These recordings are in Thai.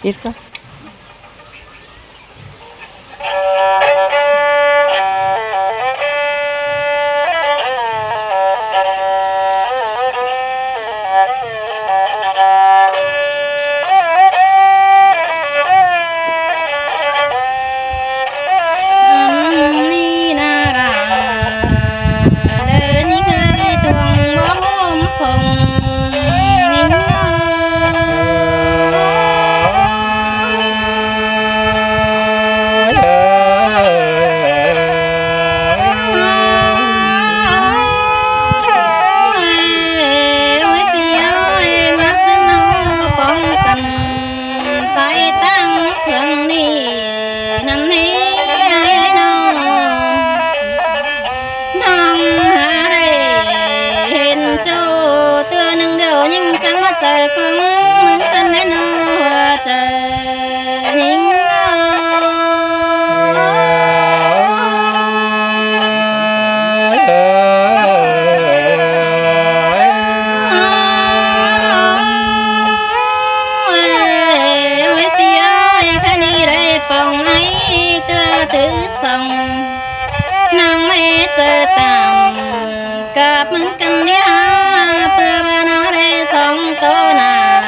Ít cơ. trời con mừng tên để nó trời những tự sống nàng mê chờ tạm cặp mừng cân đĩa bơ ba nó để sống tô nà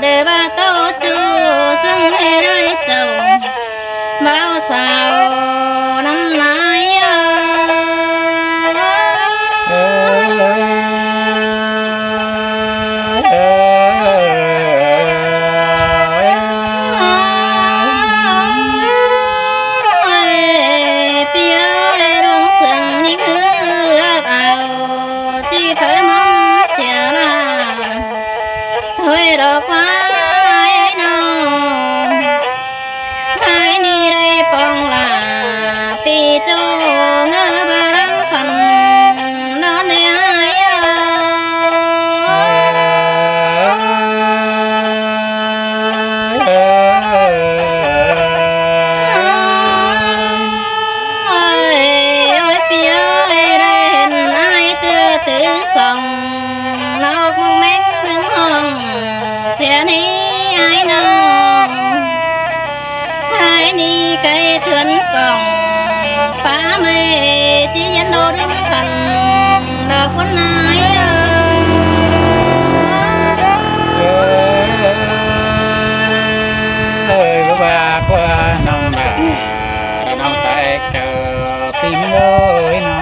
để ba tô chu dâng hê đời chồng bao sao năm nay đó quá ai nó hai ni đây phong là pi cho ngơ bờ răng phần đó này ai ôi pi ơi đây hình ai tưa tự sống nó không mến đứng hồng xe ní ai nào hai ni cây thuyền còng phá mê chỉ dẫn đồ đến phần đợt quân ai ơi của bà qua nông nà nông tại chờ tim ơi nó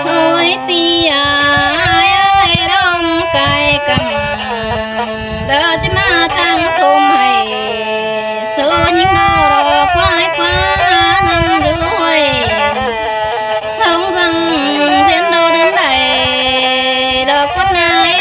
ôi pi ai ơi đông cây cầm đỡ chỉ mà chẳng thùng hay số những đồ quái quá năm đuôi sống răng diễn đồ đến đây đồ con ai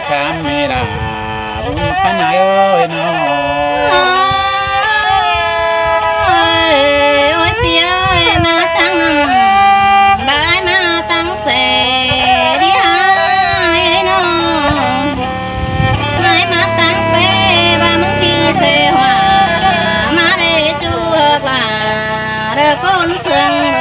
khám mi đà bún khán ai ơi nó ôi pi ơi mà tăng bài mà tăng xe đi hai nó mai mà tăng bé ba mừng khi xe hòa mà để chuộc là đỡ con sương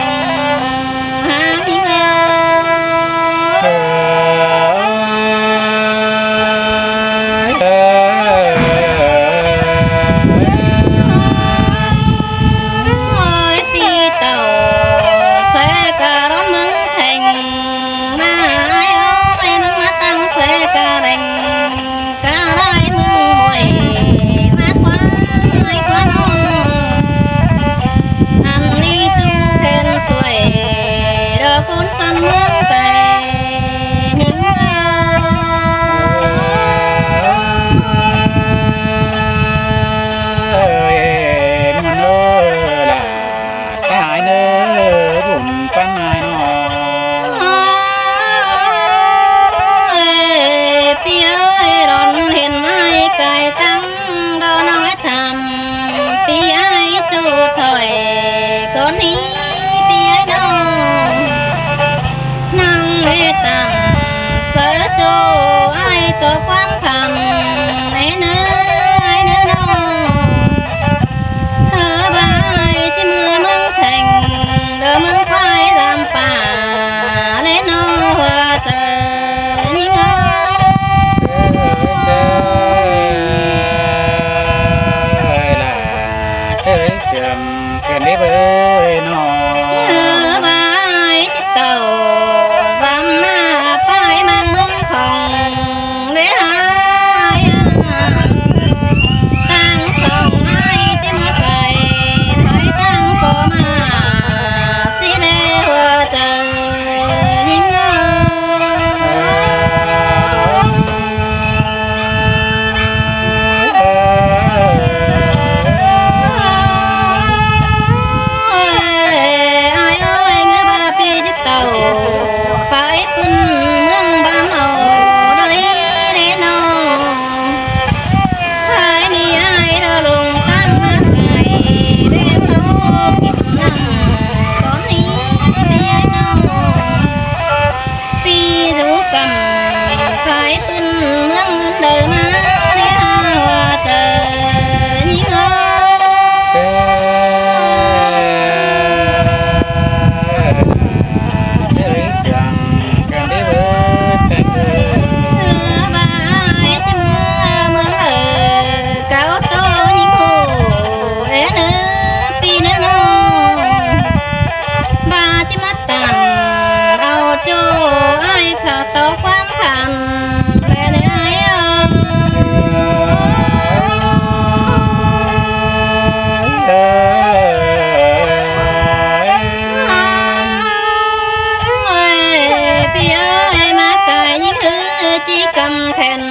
กำแผ่น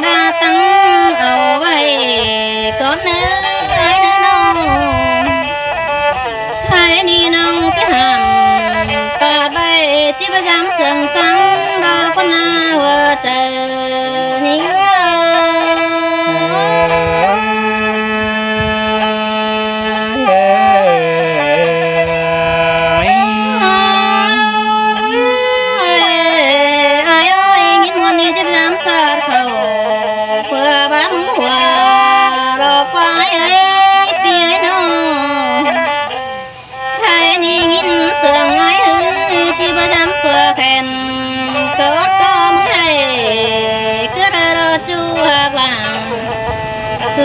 หน้าตั้งเอาไว้ก่อนเนื้อไอ้เนื้อน้องให้นี่น้องจะห้ามเปิดใบจีบจำเสียงจังดอกคนหน้าว่าเจอนิ่ง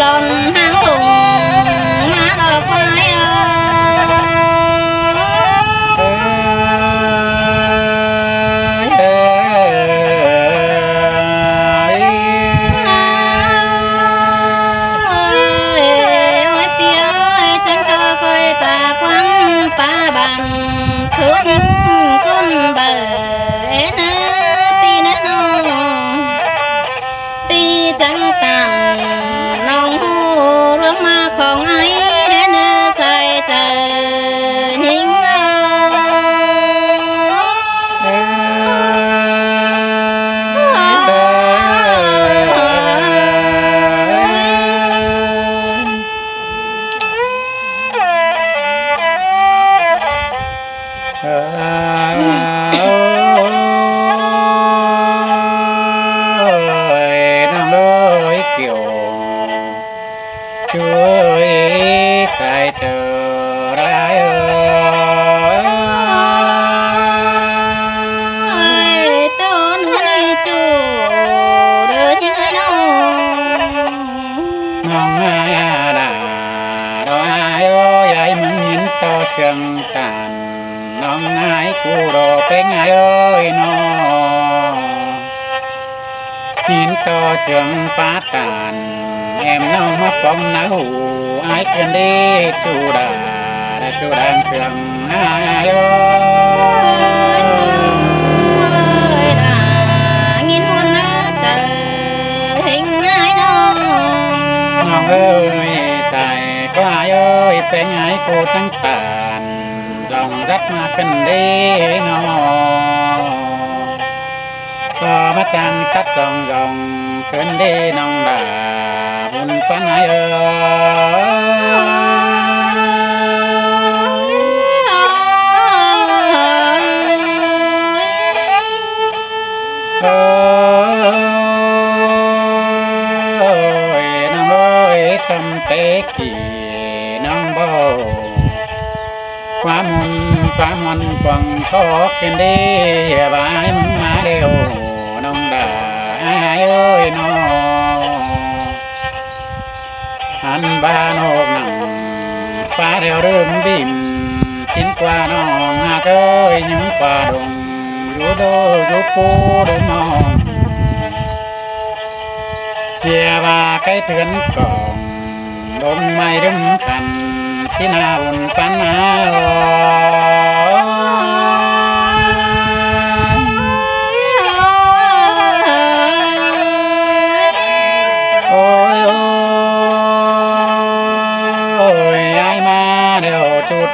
ลอนหางลงมาดอกไม้สุดยิ่งคนเบอเอ็นปีเนนปีจังตันน้องหูเรื่องมาของไอ้เดินใส่ใจยิ่งช่วยใส่เธอได้ต้นหัวนี่จูเดินยังไงน้องอาดาดอยใหญ่มึงยินต่อเสียงตันน้องนายกูรอเป็นไงเอ้ยน้องยินต่อเสียงปาตันem nông mắt bóng ná hủ ai quên đi chú đà chú đang sương ai ơi nghìn hôn nát chờ hình ai đâu nông ơi tại có ai ơi bên ai cô trắng tàn lòng rất mà cần đi nó có mắt trăng tắt dòng dòng cần đi nông đà buồn phán ai ơi nông ơi tâm tế kỳ nông bầu quá môn quăng khó kiên đi bãi má đều nông đà ai ơi nó anh ba nô nặng phá theo đường bìm xin qua nòng ngạc ơi những qua đồng rú đô rú phu đến nòng chia ba cái thuyền còn đông mai đứng thành xin hà buồn phán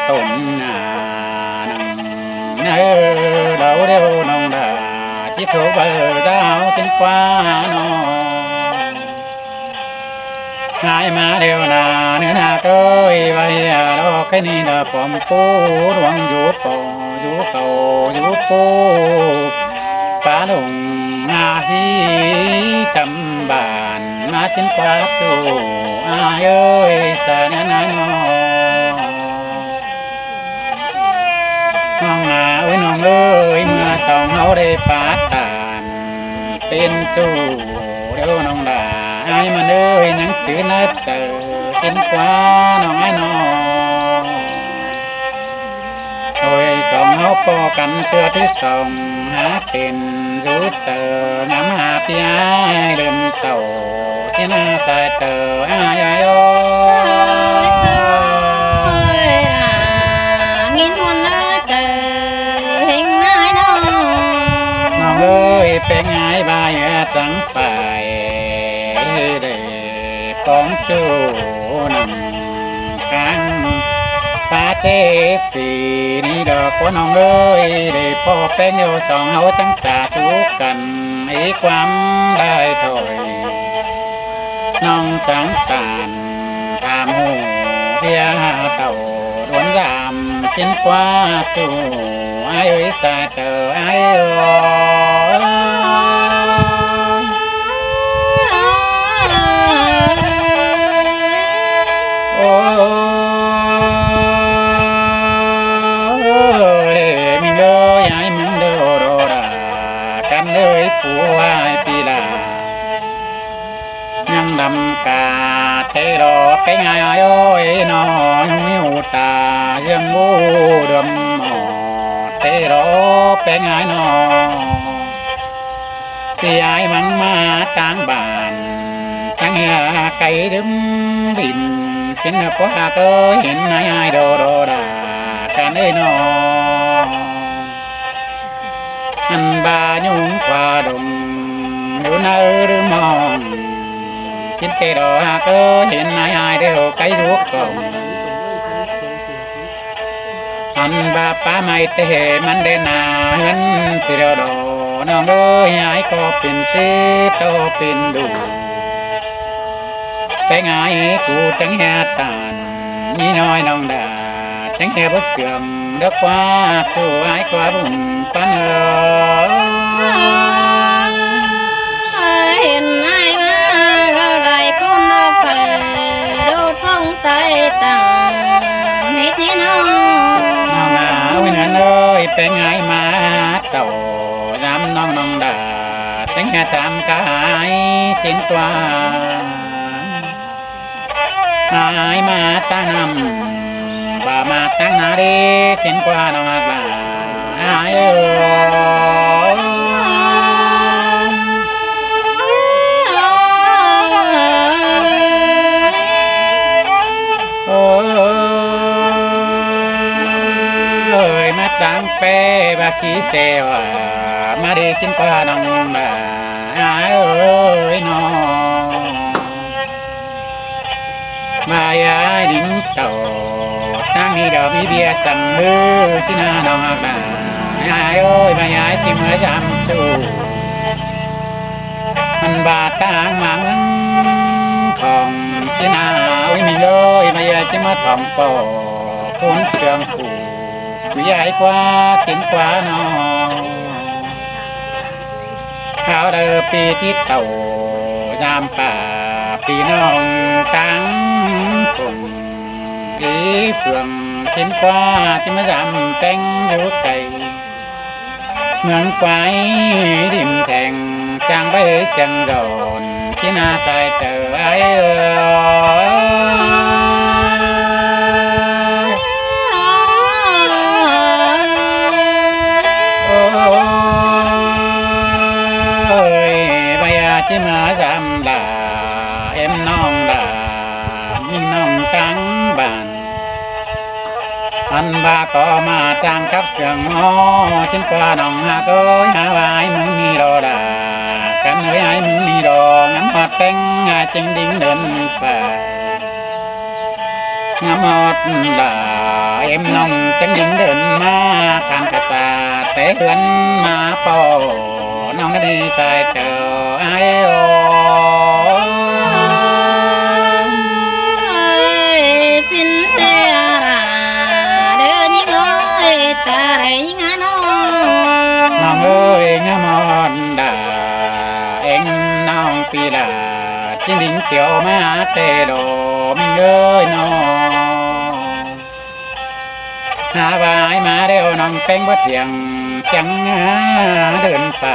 tổn nặng đâu đều nông đà chỉ số bờ giao trên qua nó hai má đều là nữa là cơi vậy đó cái này là phòng phu đoan vũ cầu vũ phu phá đồng hi tầm bản má trên qua chủ ai ơi sợ nên ai nóน้องเอ้ยเมื่อสองเขาได้ปาตานเป็นจูเดี๋ยวน้องด่าไอ้มาเอ้ยหนังสือนัดเจอเป็นกว่าน้องไอ้น้องโอ้ยสองเขาพอกันเพื่อที่สองหาเป็นรู้เจองามหาพี่ไอ้เดินเต่าที่หน้าสายเจอไอ้โอ้เป็นไงบ้างตา สังฝ่ายได้ปองจูนังกังปาเทฟีนี่ดอกว่าน้องเอ้ยได้พ่อแป้งโยสองเฮาจังตาทุกกันอีความได้ถอยน้องจังตานตามหูเพียเต่าดวนรามชิ้นกว่าจูไอ้วิสาเตอไอ้โอ้มิงเลยไอ้มึงเดอโรดากันเลยผู้ไอ้ปีลายังดำกาเทโรcái ngày ơi nó miêu ta dương mu đầm mò thế đó cái ngày nó thì ai mắng ma tang bàn sang nhà cây đứng bình xin có cơ hiện ai đồ đồ đà cả nơi nó anh ba nhung qua đồng nhún nơi đưa mong xin kê đồ cơ hiện ai đều cái ruốc cổng anh ba pa mai tê man đê na hân si đồ đồน้องเอ้ยไอ้ก็เป็นเสโตเป็นดูแต่ไงกูจังแห่ตานนี่น้อยน้องดาจังแห่บ่เสื่อมเด้อว่ากูไอ้กว่าบุญปานเห็นไอ้มาเราไรคนเราไปเราส่งใจตั้งเฮ็ดนี่น้องวินเอ้ยเป็นไงมาเต่าน้ำน้องน้องดาตั้งแต่ตามกายสิ้นตัวหายมาตั้งนำบ่มาตั้งนาดีสิ้นกว่าน้องลาหายมาตั้งเป้บาคีเซวมาดีสิ้นกว่าน้องดาเอ้ยน้องมายายดิ้งเต่าตั้งนี่ดอกมีเบียร์สั่งมือสินาน้องหักดาเอ้ยมายายที่เมื่อจำสู้มันบาดตางมังของสินาอุ้ยมีเลยมายายที่เมื่อทองปอคุ้นเสื่องผูกใหญ่กว่าสิ้นกว่าน้องข้าวเดือปีที่เต่ายามป่าปีน้องตั้งฝนอีเฟืองเช่นกว่าที่มาจำแต่งอยู่ไกลเมืองไฟริมแทงจางไปเสียงโดนที่นาใส่เตอไอ้ที่มาจำดาเอ็มน้องดามีน้องตั้งบ้านอันบาก็มาจางกับเสียงอ้อฉันกว่าน้องหาก็หาไว้มึงมีรอดากันเอ้ยไอ้มึงมีรองั้นมาแต่งงาจึงดิ้งเดินไปงามอดดาเอ็มน้องจึงดิ้งเดินมาทางกระตาแต่เหือนมาปอน้องนั่นดีใจเจอไอ้โอสิ้นเสียราเดินยิ่งอ้อยตาไรยิ่งหาน้องน้องเอ้ยงามอนดาเอ็งน้องปีดาจิ้งดิ้งเขียวมาเตโดมิงเอ้ยน้องหาบายมาเร็วน้องเป้งบ่เถียงจังเดินไป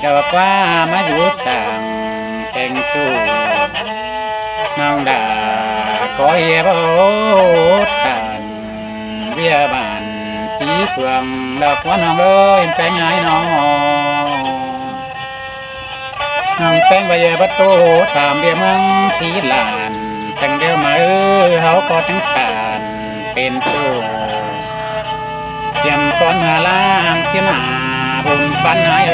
ดอกว่ามาอยู่ต่างแต่งสู้น้องดาก็เย่บ่ตันเวียบานสีเฟืองดอกว่าน้องเอ้ยแป้งไงน้องแป้งใบเย่ประตูตามเบียมังสีหลานจังเดียวมาเขาก็ทั้งการเป็นสู้เตรียมก้อนมาล้างเสียมาบุญปันหาย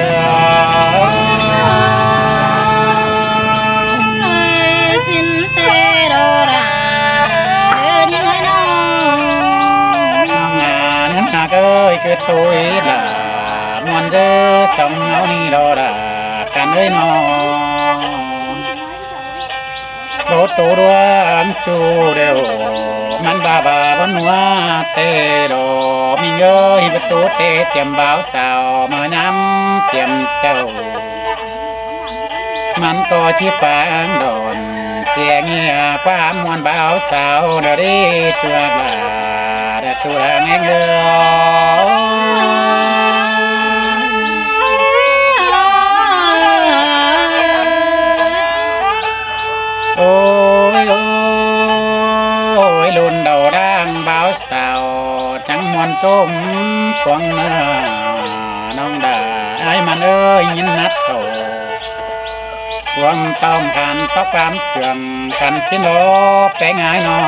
ตูดวงจูเดียวมันบาบาบนหัวเตโดมีเงยประตูเตเตรียมบ่าวสาวมาย้ำเตรียมเจ้ามันก็ชี้ฟังดอนเสียงเงียความมวนบ่าวสาวเดรีตัวกลาเดตัวแงเงโอ้ยโอ้ยลุนเดาดังบ่าวสาวจังมวนจมกวงเนื้อน้องดาไอ้มันเอ้ยยินนัดเขาหวงต้องผ่านต้องความเสื่อมกันสิโนแปลงง่ายนอ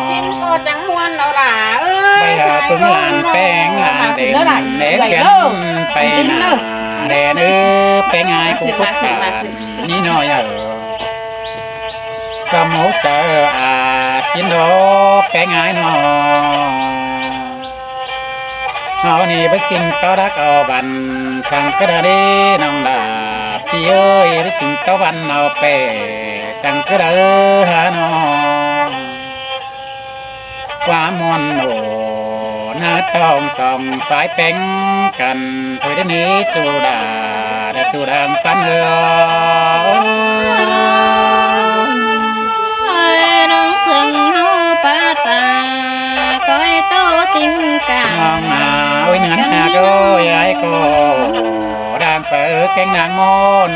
ชิ้นโอจังมวนเอาล่ะเอ้ ไป ย หาพึ่งลานแป้งลานเด่นเล็กเขียนไปหนาแดนแปลงง่ายกูพุทธานนี่น้อยก็หมูเจอสิโนแปลงง่ายนอเอานี่ไปสิ่งเต้ารักเอาบันสั่งกระดีน้องดาพี่เอ้ยไปสิ่งเต้าบันเอาเปสั่งกระดีหาน้องความมวนโนหน้าต้องส่องสายเป็งกันถอยได้นี้จูดาได้จูดามฟันเอน้องเสียงเฮาป้าตาก้อยโตติงกา น้องมาโอ้ยเนื้อหาโก้ยไอ้ก็ด่างเปิดแกงนางโม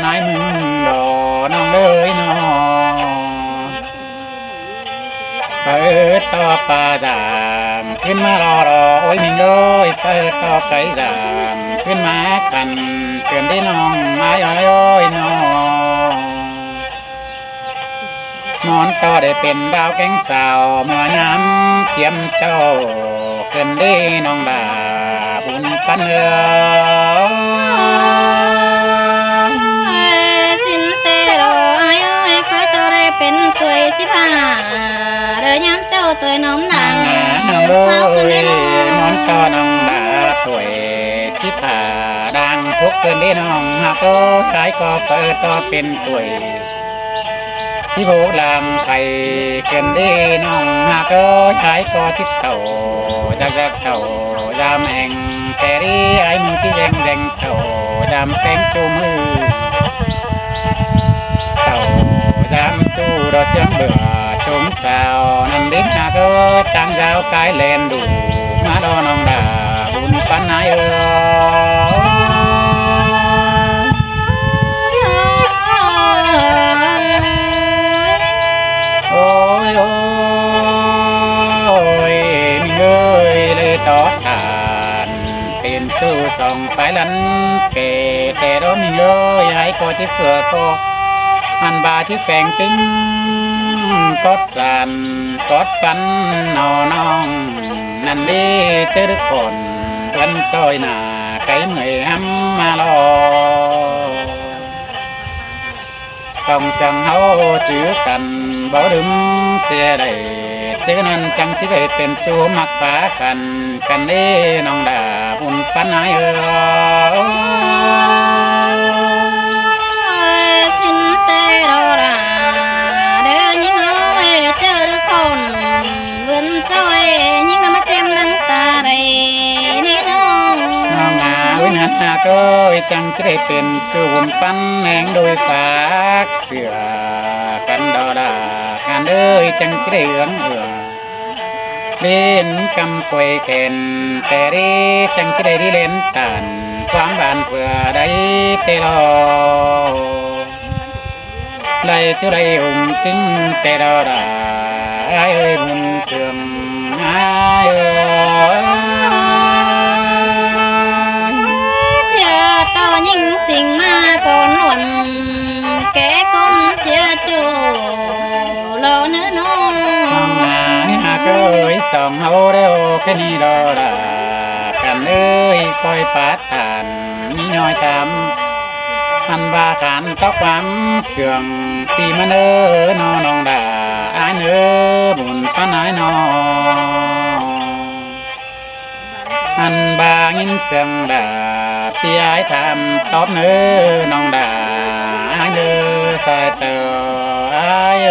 นายมึงดอน้องเลยน้องเปิดต่อปลาดามขึ้นมารอโอ้ยมิงเลยเปิดต่อไก่ดามขึ้นมากันเกินได้น้องไม้โอ้ยน้องนอนต่อได้เป็นดาวแก้งสาวเมื่อน้ำเทียมเจ้าเกินได้น้องดาบุญปันสินเตโรไอ้เอ้ยคอยตัวได้เป็นตัวยสิพาเรยย้ำเจ้าตัวน้อมนาง น้องเอ้ยนอนต่อน้องดาถวยสิผาดังทุกเกินได้น้องหากก็ขายก็เปิดต่อเป็นตัวยสิโบลามไทยเกินได้น้องหากก็ขายก็ทิศเต่าจากเต่ายามแห่งแต่รีไอ้มือที่แดงเต่ายามแป้งจูมือเต่ายามจูดอเสียงเบื่อชมสาวนั่นเด็กหากก็ตั้งยาวกายแลนดูมาดอน้องดาบุญปันนายโอ้ยโอ้ยมีเงยเลยต่อทานเป็นสู้สองสายลันเกแต่เรามีเงยให้ก็ที่เสือก็อันบาที่แฝงตึงกอดสันกอดฟันนอน้องนั่นดีเจอคนเพื่อนจอยหน้าไก่เหนื่อยห้ำมาลอต้องสั่งเฮาจื้อกันบ่ดึมเสียได้เจอนั้นจังที่ได้เป็นจูมักฟ้ากันนี้น้องดาบุญปันนายสินเตโรราเดินยิ่งเอาเจอคนเวินจอยยิ่งมาเจ็มดังตาไรนี่น้อง น้องอาวิญญาณก็จังที่ได้เป็นจูบุญปันแหงโดยฝากเสือกันดอดาการเอ้ยจังที่ได้เอื้องเล่นกำป่วยแขนแต่รีจังที่ได้เล่นตันความบานเพื่อได้เตลอได้จุได้อุ่มจึงเตลอดาไอ้บุญเสื่อมไอ้เสียต่อยิ่งสิ่งมาก่อนหวนแก่คนเสียจูโลเนื้อน้อง น้องนาหากเอ้ยสองเฮาเร็วแค่นี้ดอดากันเอ้ยคอยปาดทานนี่น้อยทำมันบาขานตอกความเสื่อมปีมันเอ้อนอน้องดาอ้ายเอ้อบุญป้านายนออันบางินเสียงดาพี่อ้ายทำตอบเนื้อน้องดาอ้ายเอ้อ ใส่เตออาย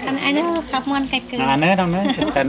อันนี้ขับมันไกลเกิน อันนี้ตรงนี้กัน